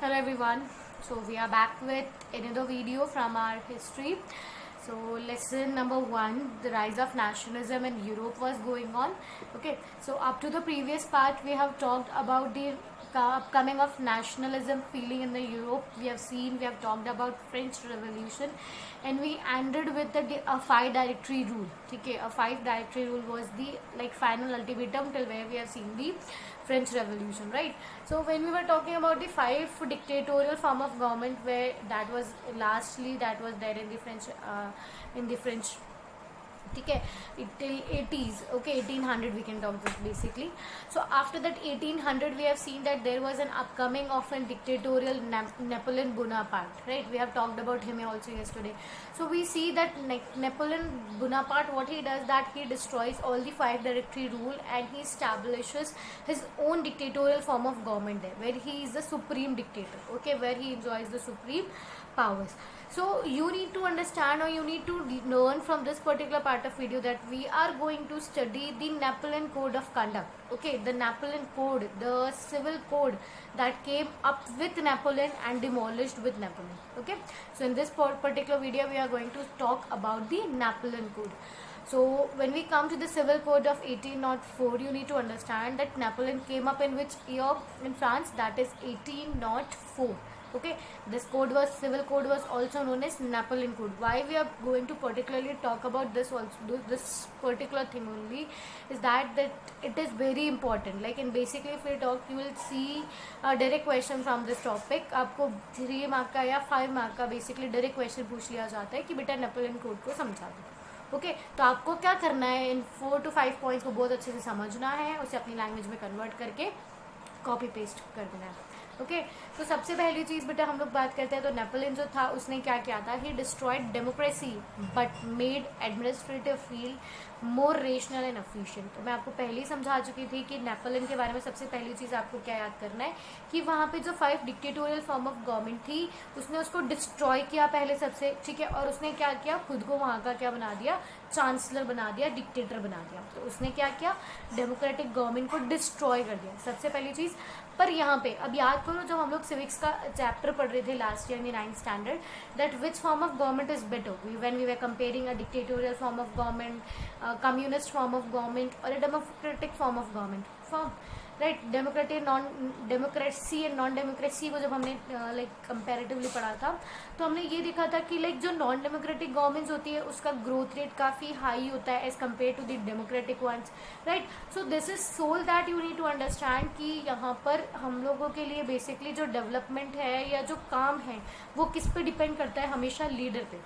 Hello everyone. So we are back with another video from our history. So lesson number 1, the rise of nationalism in Europe was going on. Okay. So up to the previous part we have talked about the upcoming of nationalism feeling in the Europe. We have talked about French Revolution, and we ended with the five directory rule. Okay, a five directory rule was the final ultimatum till where we have seen the French Revolution, right? So when we were talking about the five dictatorial form of government, where that was there in the French, okay, till 80s, okay, 1800 we can talk this basically. So after that 1800 we have seen that there was an upcoming of a dictatorial Napoleon Bonaparte, right? We have talked about him also yesterday. So we see that Napoleon Bonaparte, what he does, that he destroys all the five directory rule and he establishes his own dictatorial form of government there, where he is the supreme dictator, okay, where he enjoys the supreme powers. So you need to understand, or you need to learn from this particular part of video, that we are going to study the Napoleon Code of Conduct. Okay, the Napoleon Code, the civil code that came up with Napoleon and demolished with Napoleon. Okay, so in this particular video we are going to talk about the Napoleon Code. So when we come to the civil code of 1804, you need to understand that Napoleon came up in which year in France? That is 1804. Okay, this civil code was also known as Napoleon Code. Why we are going to particularly talk about this also, this particular thing only, is that it is very important. Like in basically if we talk, you will see a direct question from this topic. आपको 3 mark का या 5 mark का basically direct question पूछ लिया जाता है कि बेटा नेपोलियन कोड को समझा दो. ओके, तो आपको क्या करना है, इन 4 to 5 पॉइंट्स को बहुत अच्छे से समझना है, उसे अपनी लैंग्वेज में कन्वर्ट करके कॉपी पेस्ट कर देना है. ओके, तो सबसे पहली चीज़ बेटा हम लोग बात करते हैं, तो नेपोलियन जो था उसने क्या किया था, he destroyed democracy but made administrative field more rational and efficient. तो मैं आपको पहले ही समझा चुकी थी कि नेपोलियन के बारे में सबसे पहली चीज़ आपको क्या याद करना है कि वहाँ पे जो 5 डिक्टेटोरियल फॉर्म ऑफ गवर्नमेंट थी उसने उसको डिस्ट्रॉय किया पहले सबसे, ठीक है, और उसने क्या किया, खुद को वहाँ का क्या बना दिया, चांसलर बना दिया, डिक्टेटर बना दिया. तो उसने क्या किया, डेमोक्रेटिक गवर्नमेंट को डिस्ट्रॉय कर दिया, सबसे पहली चीज़. पर यहाँ पे अब याद करो, जब हम लोग सिविक्स का चैप्टर पढ़ रहे थे last year in 9th standard, that which form of government is better when we were comparing a dictatorial form of government, communist form of government और a democratic form of government form, right. Democracy and non democracy को जब हमने comparatively पढ़ा था, तो हमने ये देखा था कि जो नॉन डेमोक्रेटिक गवर्नमेंट्स होती है उसका ग्रोथ रेट काफ़ी हाई होता है as compare to the democratic ones, right. So this is so that you need to understand कि यहाँ पर हम लोगों के लिए बेसिकली जो डेवलपमेंट है या जो काम है वो किस पे डिपेंड करता है, हमेशा लीडर पे,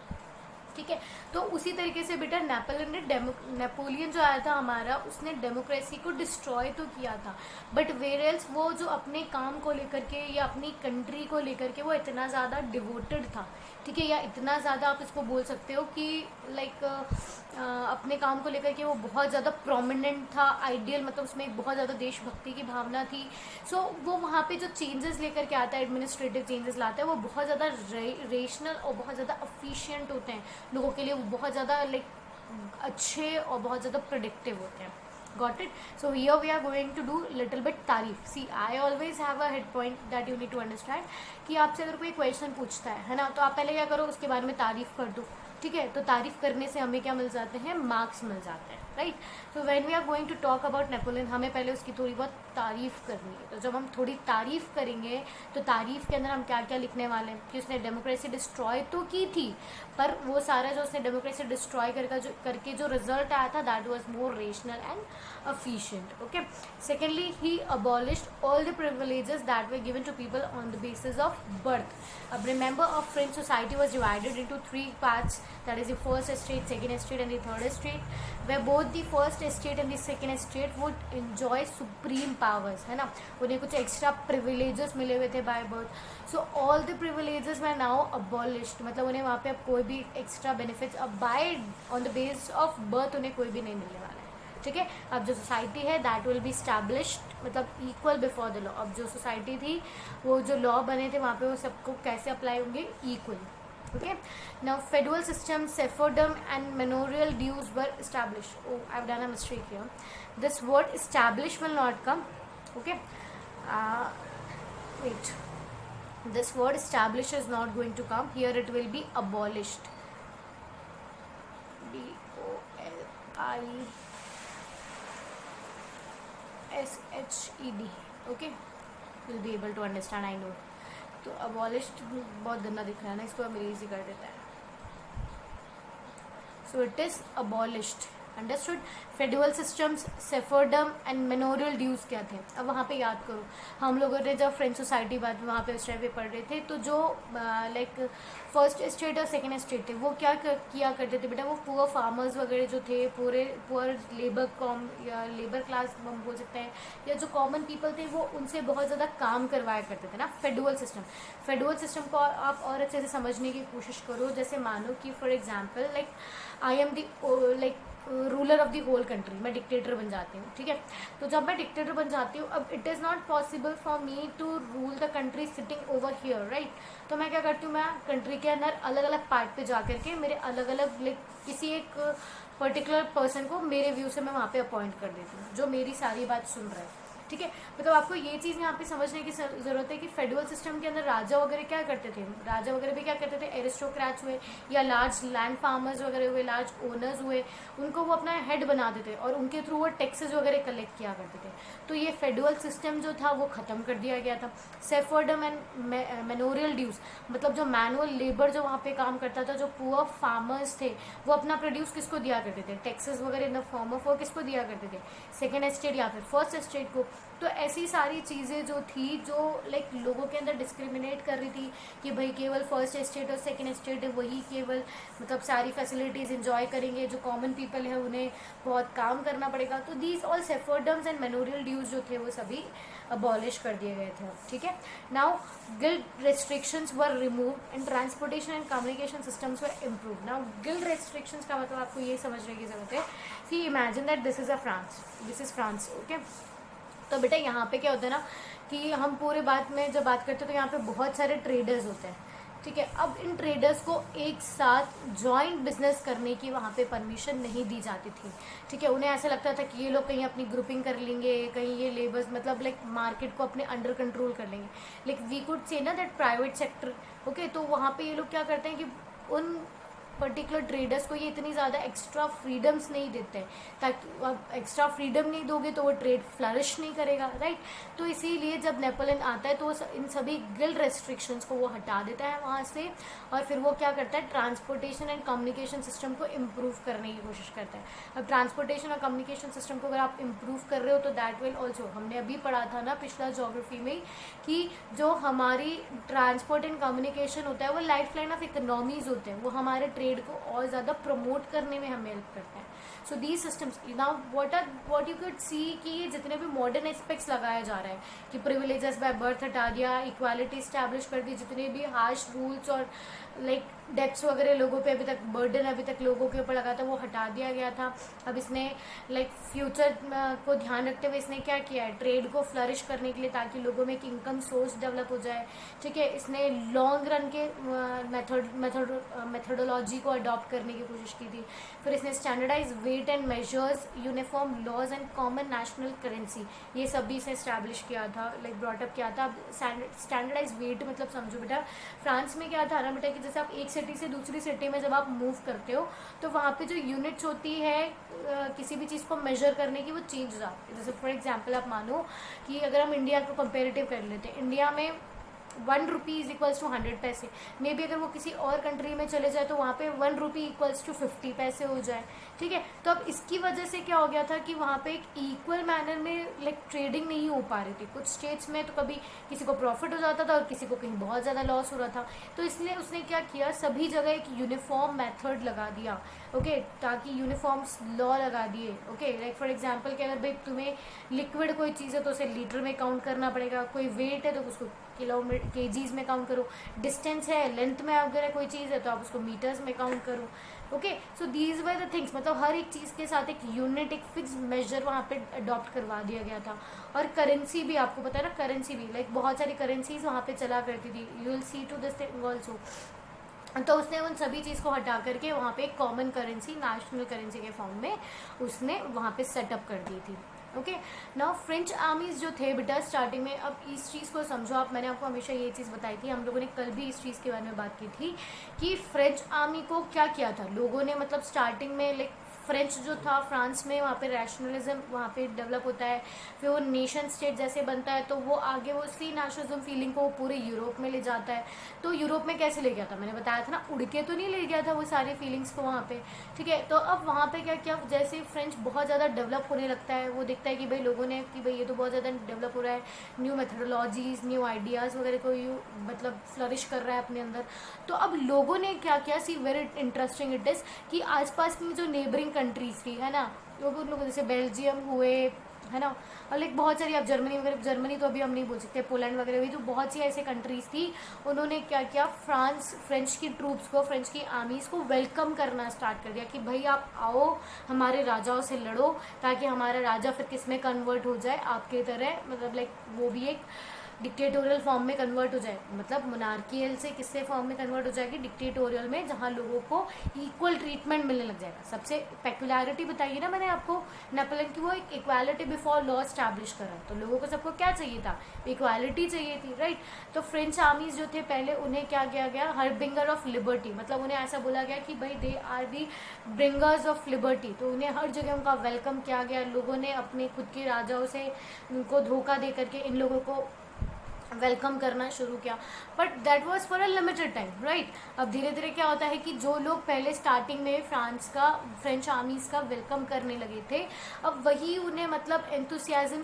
ठीक है. तो उसी तरीके से बेटा नेपोलियन जो आया था हमारा, उसने डेमोक्रेसी को डिस्ट्रॉय तो किया था, बट वेयरएल्स वो जो अपने काम को लेकर के या अपनी कंट्री को लेकर के वो इतना ज़्यादा डिवोटेड था, ठीक है, या इतना ज़्यादा आप इसको बोल सकते हो कि अपने काम को लेकर के वो बहुत ज़्यादा प्रोमिनेंट था, आइडियल, मतलब उसमें एक बहुत ज़्यादा देशभक्ति की भावना थी. सो वो वहाँ पे जो चेंजेस लेकर के आता है, एडमिनिस्ट्रेटिव चेंजेस लाता है, वो बहुत ज़्यादा रेशनल और बहुत ज़्यादा एफिशिएंट होते हैं लोगों के लिए, वो बहुत ज़्यादा अच्छे और बहुत ज़्यादा प्रेडिक्टिव होते हैं. Got it? So here we are going to do little bit तारीफ. See, I always have a head point that you need to understand कि आपसे अगर कोई क्वेश्चन पूछता है ना, तो आप पहले क्या करो, उसके बारे में तारीफ कर दो, ठीक है. तो तारीफ करने से हमें क्या मिल जाते हैं, मार्क्स मिल जाते हैं, right. So when we are going to talk about Napoleon, हमें पहले उसकी थोड़ी बहुत तारीफ करनी है. तो जब हम थोड़ी तारीफ करेंगे तो तारीफ के अंदर हम क्या क्या लिखने वाले हैं कि उसने डेमोक्रेसी डिस्ट्रॉय तो की थी, पर वो सारा जो उसने डेमोक्रेसी डिस्ट्रॉय करके जो रिजल्ट आया था, that was more rational and efficient. Okay, secondly, he abolished all the privileges that were given to people on the basis of birth. Remember, a French society was divided into 3 parts, that is the first estate, second estate and the third estate, where both the first estate and the second estate would enjoy supreme powers, है ना. उन्हें कुछ extra privileges मिले हुए थे by birth. So all the privileges were now abolished, मतलब उन्हें वहाँ पे अब कोई भी extra benefits अब by on the basis of birth उन्हें कोई भी नहीं मिलने वाला है, ठीक है. अब जो सोसाइटी है दैट विल बी स्टैब्लिश्ड, मतलब इक्वल बिफोर द लॉ. अब जो सोसाइटी थी, वो जो लॉ बने थे वहाँ पे वो सबको कैसे अप्लाई होंगे, equally. Okay, now federal system, serfdom and manorial dues were established. Oh, I've done a mistake here. This word establish will not come. Okay, wait. This word establish is not going to come here, it will be abolished. abolished. Okay, you'll be able to understand, I know. तो abolished बहुत गंदा दिख रहा है ना, इसको हम easy कर देते हैं. So it is abolished. Understood. Feudal systems, serfdom and manorial dues क्या थे. अब वहाँ पे याद करो, हम लोगों ने जब फ्रेंच सोसाइटी बाद में वहाँ पे उस टाइम पे पढ़ रहे थे, तो जो लाइक फर्स्ट एस्टेट और सेकेंड एस्टेट थे वो क्या किया करते थे बेटा, वो पुअर फार्मर्स वगैरह जो थे, पूरे पुअर लेबर क्लास हम बोल सकते हैं, या जो कॉमन पीपल थे वो उनसे बहुत ज़्यादा काम करवाया करते थे ना. फेडरल सिस्टम को आप और अच्छे से समझने की कोशिश करो. जैसे मानो कि for example like I am the like ruler of the whole country, मैं डिक्टेटर बन जाती हूँ. ठीक है, तो जब मैं डिक्टेटर बन जाती हूँ, अब it is not possible for me to rule the country sitting over here, right. तो मैं क्या करती हूँ, मैं कंट्री के अंदर अलग अलग पार्ट पे जा करके मेरे अलग अलग लाइक किसी एक पर्टिकुलर पर्सन को मेरे व्यू से मैं वहाँ पे अपॉइंट कर देती हूँ, जो मेरी सारी बात सुन रहा है. ठीक है, मतलब आपको ये चीज़ यहाँ पे समझने की ज़रूरत है कि फेडरल सिस्टम के अंदर राजा वगैरह क्या करते थे. राजा वगैरह भी क्या करते थे, एरिस्टोक्रेट्स हुए या लार्ज लैंड फार्मर्स वगैरह हुए, लार्ज ओनर्स हुए, उनको वो अपना हेड बना देते और उनके थ्रू वो टैक्सेस वगैरह कलेक्ट किया करते थे. तो ये फेडरल सिस्टम जो था वो ख़त्म कर दिया गया था. सेफर्डम एंड मेनोरियल ड्यूज, मतलब जो मैनुअल लेबर जो वहाँ पे काम करता था, जो पुअर फार्मर्स थे, वो अपना प्रोड्यूस किसको दिया करते थे, टैक्सेस वगैरह इन द फॉर्म ऑफ वो किसको दिया करते थे, सेकेंड एस्टेट या फिर फर्स्ट एस्टेट को. तो ऐसी सारी चीज़ें जो थी, जो लाइक लोगों के अंदर डिस्क्रिमिनेट कर रही थी कि भाई केवल फर्स्ट एस्टेट और सेकंड एस्टेट है वही केवल मतलब सारी फैसिलिटीज़ इंजॉय करेंगे, जो कॉमन पीपल है उन्हें बहुत काम करना पड़ेगा. तो these all सेफर्डम्स and manorial dues जो थे वो सभी अबॉलिश कर दिए गए थे. ठीक है, now guild restrictions were removed and transportation and communication systems were improve. Now guild restrictions का मतलब आपको ये समझने की जरूरत है कि imagine that this is France. Okay, तो बेटा यहाँ पे क्या होता है ना कि हम पूरे बात में जब बात करते हैं तो यहाँ पे बहुत सारे ट्रेडर्स होते हैं. ठीक है, अब इन ट्रेडर्स को एक साथ जॉइंट बिजनेस करने की वहाँ पे परमिशन नहीं दी जाती थी. ठीक है, उन्हें ऐसा लगता था कि ये लोग कहीं अपनी ग्रुपिंग कर लेंगे, कहीं ये लेबर्स मतलब लाइक मार्केट को अपने अंडर कंट्रोल कर लेंगे. लाइक वी कुड से ना दैट प्राइवेट सेक्टर. ओके, तो वहाँ पे ये लोग क्या करते हैं कि उन पर्टिकुलर ट्रेडर्स को ये इतनी ज़्यादा एक्स्ट्रा फ्रीडम्स नहीं देते हैं, ताकि आप एक्स्ट्रा फ्रीडम नहीं दोगे तो वो ट्रेड फ्लरिश नहीं करेगा, राइट. तो इसीलिए जब नेपोलियन आता है तो इन सभी गिल्ड रेस्ट्रिक्शंस को वो हटा देता है वहाँ से, और फिर वो क्या करता है, ट्रांसपोर्टेशन एंड कम्युनिकेशन सिस्टम को इम्प्रूव करने की कोशिश करता है. अब ट्रांसपोर्टेशन और कम्युनिकेशन सिस्टम को अगर आप इम्प्रूव कर रहे हो तो दैट विल ऑल्सो, हमने अभी पढ़ा था ना पिछला ज्योग्राफी में कि जो हमारी ट्रांसपोर्ट एंड कम्युनिकेशन होता है वो लाइफ लाइन ऑफ इकोनॉमीज होते हैं, वो हमारे ट्रेड को और ज़्यादा प्रमोट करने में हमें हेल्प करते हैं. So these systems now what you could see कि ये जितने भी मॉडर्न एस्पेक्ट्स लगाया जा रहा है कि प्रिविलेजेस बाय बर्थ हटा दिया, इक्वालिटी स्टैब्लिश कर दी, जितने भी हार्श रूल्स और लाइक डेप्स वगैरह लोगों पे अभी तक बर्डन अभी तक लोगों के ऊपर लगा था वो हटा दिया गया था. अब इसने लाइक फ्यूचर को ध्यान रखते हुए इसने क्या किया है, ट्रेड को फ्लरिश करने के लिए, ताकि लोगों में एक इनकम सोर्स डेवलप हो जाए. ठीक है, इसने लॉन्ग रन के मेथोडोलॉजी को अडॉप्ट करने की कोशिश की थी. फिर इसने standardise weight and measures, uniform laws and common national currency, ये सब भी इसने स्टैब्लिश किया था, लाइक ब्रॉटअप किया था. स्टैंडर्डाइज वेट मतलब समझो बेटा, फ्रांस में क्या था ना बेटा कि जैसे आप एक सिटी से दूसरी सिटी में जब आप मूव करते हो तो वहाँ पे जो यूनिट्स होती है किसी भी चीज़ को मेजर करने की वो चेंज हो जाती है. जैसे फॉर एग्जांपल आप मानो कि अगर हम इंडिया को कंपेरेटिव कर लेते हैं, इंडिया में 1 रुपी इज इक्वल्स टू 100 पैसे. मे बी अगर वो किसी और कंट्री में चले जाए तो वहाँ पे 1 रुपी इक्वल्स टू 50 पैसे हो जाए. ठीक है, तो अब इसकी वजह से क्या हो गया था कि वहाँ पे एक इक्वल मैनर में लाइक ट्रेडिंग नहीं हो पा रही थी. कुछ स्टेट्स में तो कभी किसी को प्रॉफिट हो जाता था और किसी को कहीं बहुत ज़्यादा लॉस हो रहा था. तो इसलिए उसने क्या किया, सभी जगह एक यूनिफॉर्म मेथड लगा दिया. ओके, ताकि यूनिफॉर्म लॉ लगा दिए. ओके, लाइक फॉर एग्जाम्पल कि अगर भाई तुम्हें लिक्विड कोई चीज़ है तो उसे लीटर में काउंट करना पड़ेगा, कोई वेट है तो उसको किलोमीटर केजीज में काउंट करो, डिस्टेंस है लेंथ में अगर कोई चीज़ है तो आप उसको मीटर्स में काउंट करो. Okay, so these were the things, मतलब हर एक चीज़ के साथ एक यूनिट, एक फिक्स मेजर वहाँ पे अडॉप्ट करवा दिया गया था. और करेंसी भी आपको पता है ना, करेंसी भी लाइक बहुत सारी करेंसीज वहाँ पे चला करती थी. You will see to this thing also. तो उसने उन सभी चीज़ को हटा करके वहाँ पे एक कॉमन करेंसी, नेशनल करेंसी के फॉर्म में उसने वहाँ पे सेटअप कर दी थी. ओके। नाउ फ्रेंच आर्मीज जो थे बेटा स्टार्टिंग में, अब इस चीज़ को समझो आप, मैंने आपको हमेशा ये चीज़ बताई थी, हम लोगों ने कल भी इस चीज़ के बारे में बात की थी कि फ्रेंच आर्मी को क्या किया था लोगों ने, मतलब स्टार्टिंग में लाइक फ्रेंच जो था फ्रांस में, वहाँ पे रैशनलिज्म वहाँ पे डेवलप होता है, फिर वो नेशन स्टेट जैसे बनता है तो वो आगे वो उसी नेशनलिज्म फीलिंग को पूरे यूरोप में ले जाता है। तो यूरोप में कैसे ले गया था, मैंने बताया था ना, उड़ के तो नहीं ले गया था वो सारी फीलिंग्स को वहाँ पे, ठीक है। तो अब वहाँ पे क्या क्या, जैसे फ्रेंच बहुत ज़्यादा डेवलप होने लगता है, वो देखता है कि भाई लोगों ने कि भाई ये तो बहुत ज़्यादा डेवलप हो रहा है, न्यू मेथडोलॉजीज न्यू आइडियाज़ वगैरह को यू मतलब फ्लरिश कर रहा है अपने अंदर। तो अब लोगों ने क्या किया, सी वेरी इंटरेस्टिंग इट इज़ कि आसपास में जो नेबरिंग कंट्रीज थी, है ना, लोग उन लोगों जैसे बेल्जियम हुए, है ना, और लाइक बहुत सारी, अब जर्मनी वगैरह, जर्मनी तो अभी हम नहीं बोल सकते, पोलैंड वगैरह भी, तो बहुत सी ऐसे कंट्रीज थी, उन्होंने क्या किया, फ्रेंच की ट्रूप्स को, फ्रेंच की आर्मीज़ को वेलकम करना स्टार्ट कर दिया कि भाई आप आओ हमारे राजाओं से लड़ो, ताकि हमारा राजा फिर किस में कन्वर्ट हो जाए आपके तरह, मतलब लाइक वो भी एक डिक्टेटोरियल फॉर्म में कन्वर्ट हो जाए, मतलब मोनार्कियल से किससे फॉर्म में कन्वर्ट हो जाएगी, डिक्टेटोरियल में, जहाँ लोगों को इक्वल ट्रीटमेंट मिलने लग जाएगा। सबसे पेक्युलैरिटी बताइए ना मैंने आपको नेपोलियन की, वो एक इक्वालिटी बिफोर लॉ स्टैब्लिश कर रहा है, तो लोगों को सबको क्या चाहिए था, इक्वालिटी चाहिए थी, राइट। तो फ्रेंच आर्मीज जो थे पहले, उन्हें क्या किया गया, हरबिंगर ऑफ लिबर्टी, मतलब उन्हें ऐसा बोला गया कि भाई they are the bringers of liberty, तो उन्हें हर जगह उनका वेलकम किया गया, लोगों ने अपने खुद के राजाओं से उनको धोखा दे करके इन लोगों को वेलकम करना शुरू किया, but that was for a limited time, right. अब धीरे धीरे क्या होता है कि जो लोग पहले स्टार्टिंग में फ्रेंच आर्मीज़ का वेलकम करने लगे थे, अब वही उन्हें मतलब एंथुसियाज्म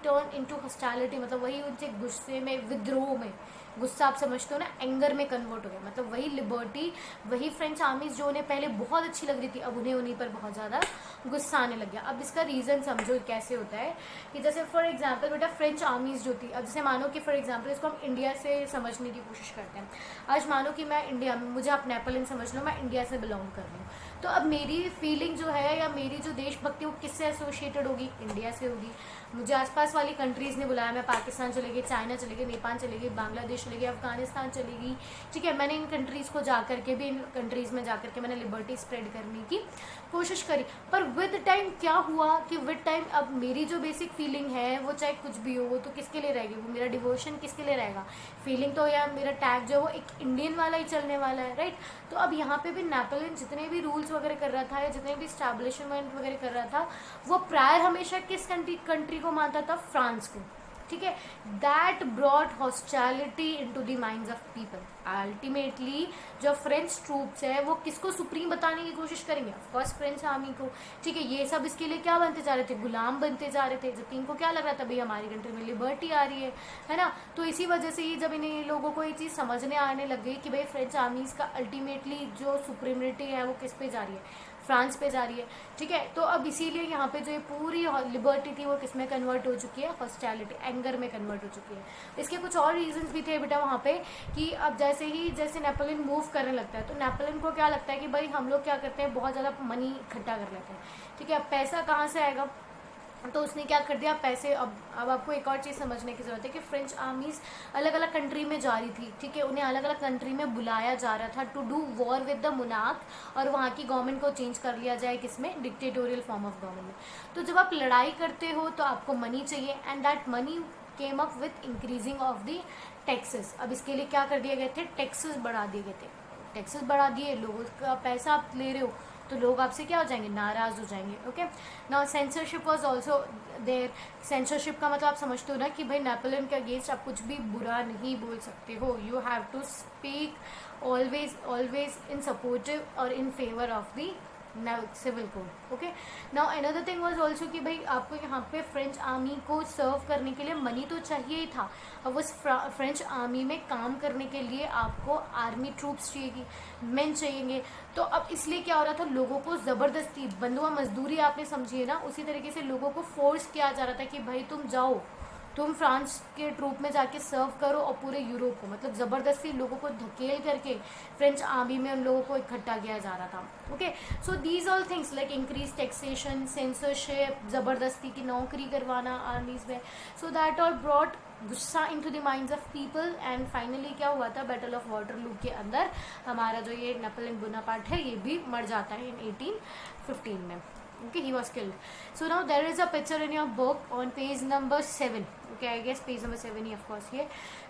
टर्न इनटू हॉस्टिलिटी, मतलब वही उनसे गुस्से में, विद्रोह में, गुस्सा आप समझते हो ना, एंगर में कन्वर्ट हो गया, मतलब वही लिबर्टी, वही फ्रेंच आर्मीज जो उन्हें पहले बहुत अच्छी लग रही थी, अब उन्हें उन्हीं पर बहुत ज़्यादा गुस्सा आने लग गया। अब इसका रीज़न समझो कैसे होता है कि जैसे फॉर एग्जांपल बेटा फ्रेंच आर्मीज जो थी, अब जैसे मानो कि फॉर एग्जांपल इसको हम इंडिया से समझने की कोशिश करते हैं। आज मानो कि मैं इंडिया में, मुझे आप नेपोलियन समझ लो, मैं इंडिया से बिलोंग कर रही हूँ, तो अब मेरी फीलिंग जो है या मेरी जो देशभक्ति वो किससे एसोसिएटेड होगी, इंडिया से होगी। मुझे आसपास वाली कंट्रीज़ ने बुलाया, मैं पाकिस्तान चलेगी, चाइना चलेगी, नेपाल चलेगी, बांग्लादेश चलेगी, अफगानिस्तान चलेगी, ठीक है। मैंने इन कंट्रीज़ को जा करके भी, इन कंट्रीज़ में जा करके मैंने लिबर्टी स्प्रेड करने की कोशिश करी, पर विद टाइम क्या हुआ कि विद टाइम अब मेरी जो बेसिक फीलिंग है वो चाहे कुछ भी हो, वो तो किसके लिए रहेगी, वो मेरा डिवोशन किसके लिए रहेगा, फीलिंग तो, या मेरा टैग जो है वो एक इंडियन वाला ही चलने वाला है, राइट। तो अब यहाँ पे भी नेपोलियन जितने भी रूल्स वगैरह कर रहा था या जितने भी स्टैब्लिशमेंट वगैरह कर रहा था, वो प्रायर हमेशा किस कंट्री को मानता था, फ्रांस को, ठीक है। That brought hostility into the minds of people. Ultimately जो फ्रेंच ट्रूप्स है वो किसको सुप्रीम बताने की कोशिश करेंगे, ऑफकोर्स फ्रेंच आर्मी को, ठीक है। ये सब इसके लिए क्या बनते जा रहे थे, गुलाम बनते जा रहे थे, जबकि इनको क्या लग रहा था, भाई हमारी कंट्री में लिबर्टी आ रही है ना। तो इसी वजह से ही जब इन्हें लोगों को ये चीज़ समझने आने लग गई कि भाई फ्रेंच आर्मीज का अल्टीमेटली जो सुप्रीमिटी है वो किस पे जा रही है, फ्रांस पे जा रही है, ठीक है। तो अब इसीलिए यहाँ पे जो ये पूरी लिबर्टी थी वो किस में कन्वर्ट हो चुकी है, हॉस्टिलिटी, एंगर में कन्वर्ट हो चुकी है। इसके कुछ और रीजंस भी थे बेटा वहाँ पे कि अब जैसे नेपोलियन मूव करने लगता है, तो नेपोलियन को क्या लगता है कि भाई हम लोग क्या करते हैं, बहुत ज़्यादा मनी इकट्ठा कर लेते हैं, ठीक है। अब पैसा कहाँ से आएगा, तो उसने क्या कर दिया, पैसे। अब आपको एक और चीज़ समझने की ज़रूरत है कि फ्रेंच आर्मीज़ अलग अलग कंट्री में जा रही थी, ठीक है, उन्हें अलग अलग कंट्री में बुलाया जा रहा था to do war with the monarch, और वहाँ की गवर्नमेंट को चेंज कर लिया जाए किसमें, डिक्टेटोरियल फॉर्म ऑफ गवर्नमेंट में। तो जब आप लड़ाई करते हो तो आपको मनी चाहिए, and that money came up with increasing of the taxes. अब इसके लिए क्या कर दिए गए थे, टैक्सेस बढ़ा दिए गए थे, टैक्सेस बढ़ा दिए, लोगों का पैसा आप ले रहे हो तो लोग आपसे क्या हो जाएंगे, नाराज़ हो जाएंगे, okay. Now censorship was also there. Censorship का मतलब आप समझते हो ना कि भाई नेपोलियन के अगेंस्ट आप कुछ भी बुरा नहीं बोल सकते हो, you have to speak always in supportive और in favour of the civil code, okay. Now another thing was also कि भाई आपको यहाँ पे फ्रेंच आर्मी को सर्व करने के लिए मनी तो चाहिए ही था, अब उस फ्रेंच आर्मी में काम करने के लिए आपको आर्मी ट्रूप्स चाहिएगी, मेन चाहिएंगे। तो अब इसलिए क्या हो रहा था, लोगों को ज़बरदस्ती, बंधुआ मजदूरी आपने समझिए ना, उसी तरीके से लोगों को फोर्स किया जा रहा था कि भाई तुम जाओ, तुम फ्रांस के ट्रूप में जाके सर्व करो, और पूरे यूरोप को, मतलब ज़बरदस्ती लोगों को धकेल करके फ्रेंच आर्मी में उन लोगों को इकट्ठा किया जा रहा था, okay. So these all things like increase taxation, censorship, ज़बरदस्ती की नौकरी करवाना आर्मीज़ में, सो दैट ऑल ब्रॉट गुस्सा into the minds of people. And finally क्या हुआ था, बैटल ऑफ वाटरलू के अंदर हमारा जो ये नेपोलियन बोनापार्ट है ये भी मर जाता है इन 1815 में, Okay, he was killed. So now there is a picture in your book on page number 7. Okay, I guess page number 7 of course here.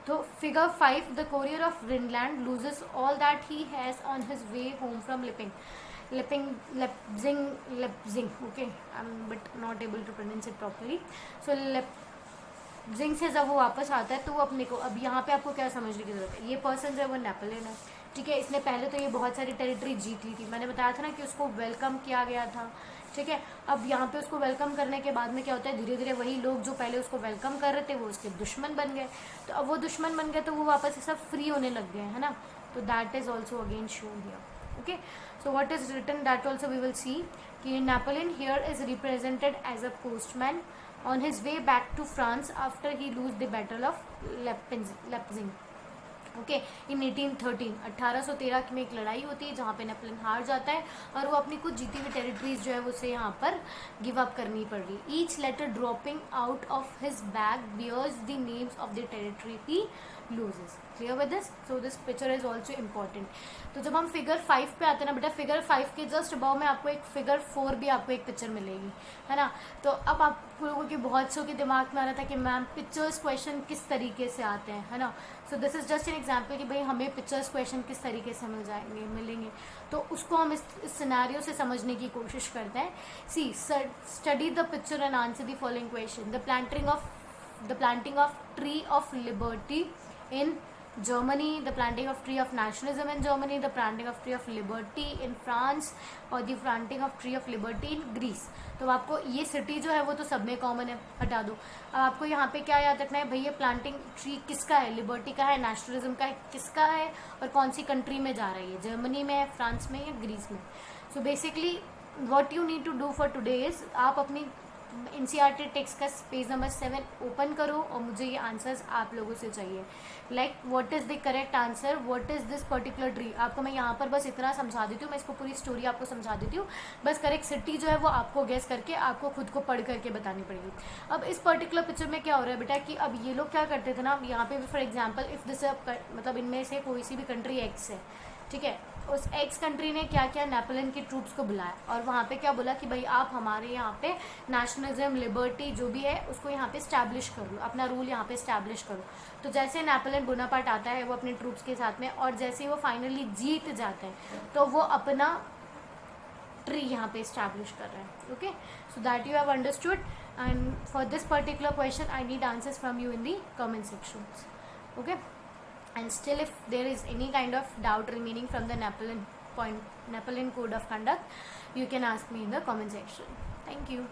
So figure 5, the courier of Vinland loses all that he has on his way home from Leipzig. Okay, I'm but not able to pronounce it properly. So Leipzig से जब वो वापस आता है तो वो अपने को, अब यहाँ पे आपको क्या समझने की जरूरत है, ये पर्सन जो है वो नेपोलियन है, ठीक है. इसने पहले तो ये बहुत सारी टेरिटरी जीत ली थी, मैंने बताया था ना कि उसको वेलकम किया गया था, ठीक है. अब यहाँ पे उसको वेलकम करने के बाद में क्या होता है, धीरे धीरे वही लोग जो पहले उसको वेलकम कर रहे थे वो उसके दुश्मन बन गए. तो अब वो दुश्मन बन गए तो वो वापस से सब फ्री होने लग गए, है ना. तो that is also again shown here. Okay, so what is written that also we will see कि Napoleon here is represented as a postman on his way back to France after he lose the battle of Leipzig. Okay, in 1813 में एक लड़ाई होती है जहाँ पे Napoleon हार जाता है और वो अपनी कुछ जीती हुई टेरिटरीज जो है वो उसे यहाँ पर गिव अप करनी पड़ रही. Each letter dropping out of his bag bears the names of the territory he loses. Clear with this? So this picture is also important. तो जब हम फिगर 5 पे आते हैं ना बेटा, फिगर 5 के जस्ट अबाउ में आपको एक फिगर 4 भी आपको एक पिक्चर मिलेगी, है ना. तो अब आप लोगों के बहुत सौ के दिमाग में आ रहा था कि मैम पिक्चर्स क्वेश्चन किस तरीके से आते हैं, है ना. सो this is just an example कि भाई हमें पिक्चर्स क्वेश्चन किस तरीके से मिलेंगे. तो उसको हम इस सिनेरियो से समझने की कोशिश करते हैं. See, study the picture and answer the following question. The planting of tree of liberty in Germany, the planting of tree of nationalism in Germany, the planting of tree of liberty in France और the planting of tree of liberty in Greece. तो आपको ये city जो है वो तो सब में कॉमन है, हटा दो. अब आपको यहाँ पे क्या याद रखना है, भाई ये प्लांटिंग ट्री किसका है, लिबर्टी का है, नेशनलिज्म का है, किसका है और कौन सी कंट्री में जा रही है, जर्मनी में है, फ्रांस में या ग्रीस में. So basically what you need to do for today is, आप अपनी NCERT टेक्स्ट का पेज नंबर 7 ओपन करो और मुझे ये आंसर्स आप लोगों से चाहिए. Like what is the correct answer, what is this particular tree. आपको मैं यहाँ पर बस इतना समझा देती हूँ, मैं इसको पूरी स्टोरी आपको समझा देती हूँ. बस करेक्ट सिटी जो है वो आपको गेस करके आपको खुद को पढ़ करके बतानी पड़ेगी. अब इस पर्टिकुलर पिक्चर में क्या हो रहा है बेटा कि अब ये लोग क्या करते थे ना, यहाँ पे भी फॉर एग्जाम्पल इफ़ दिस मतलब इनमें से कोई सी भी कंट्री एक्स है, ठीक है. उस एक्स कंट्री ने क्या किया, नेपोलियन की ट्रूप्स को बुलाया और वहाँ पे क्या बोला कि भाई आप हमारे यहाँ पे नेशनलिज्म, लिबर्टी जो भी है उसको यहाँ पे स्टैब्लिश कर लो, अपना रूल यहाँ पे स्टैब्लिश करो. तो जैसे नेपोलियन बोनापार्ट आता है वो अपने ट्रूप्स के साथ में और जैसे ही वो फाइनली जीत जाते हैं तो वो अपना ट्री यहाँ पे स्टैब्लिश कर रहे हैं. Okay, so that you have understood. And for this particular question I need answers from you in the comment sections. Okay, and still if there is any kind of doubt remaining from the Napoleon code of conduct, you can ask me in the comment section. Thank you.